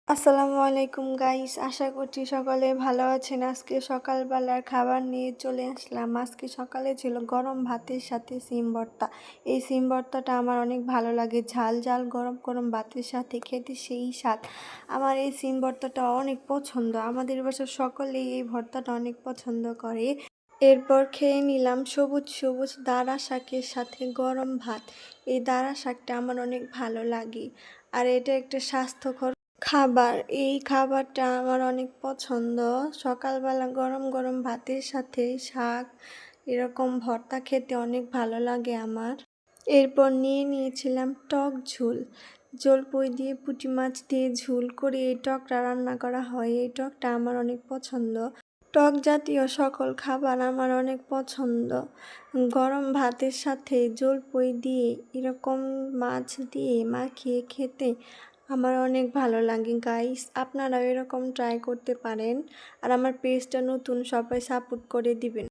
আসসালামু আলাইকুম গাইস, আশা করছি সকলে ভালো আছেন। আজকে সকালবেলার খাবার নিয়ে চলে আসলাম। আজকে সকালে ছিল গরম ভাতের সাথে সিম ভর্তা। এই সিম ভর্তাটা আমার অনেক ভালো লাগে, ঝাল ঝাল গরম গরম ভাতের সাথে খেতে সেই স্বাদ। আমার এই সিম ভর্তাটা অনেক পছন্দ, আমাদের বাসার সকলেই এই ভর্তাটা অনেক পছন্দ করে। এরপর খেয়ে নিলাম সবুজ সবুজ দাঁড়া শাকের সাথে গরম ভাত। এই দাঁড়া শাকটা আমার অনেক ভালো লাগে, আর এটা একটা স্বাস্থ্যকর খাবার। এই খাবারটা আমার অনেক পছন্দ। সকালবেলা গরম গরম ভাতের সাথে শাক এরকম ভর্তা খেতে অনেক ভালো লাগে আমার। এরপর নিয়েছিলাম টক ঝোল। জলপুই দিয়ে পুঁটি মাছ দিয়ে ঝোল করে এই টকটা রান্না করা হয়। এই টকটা আমার অনেক পছন্দ। টক জাতীয় সকল খাবার আমার অনেক পছন্দ। গরম ভাতের সাথে জলপুই দিয়ে এরকম মাছ দিয়ে মাখিয়ে খেতে আমার অনেক ভালো লাগে গাইস। আপনারাও এরকম ট্রাই করতে পারেন, আর আমার পেজটা নতুন, সবাই সাপোর্ট করে দিবেন।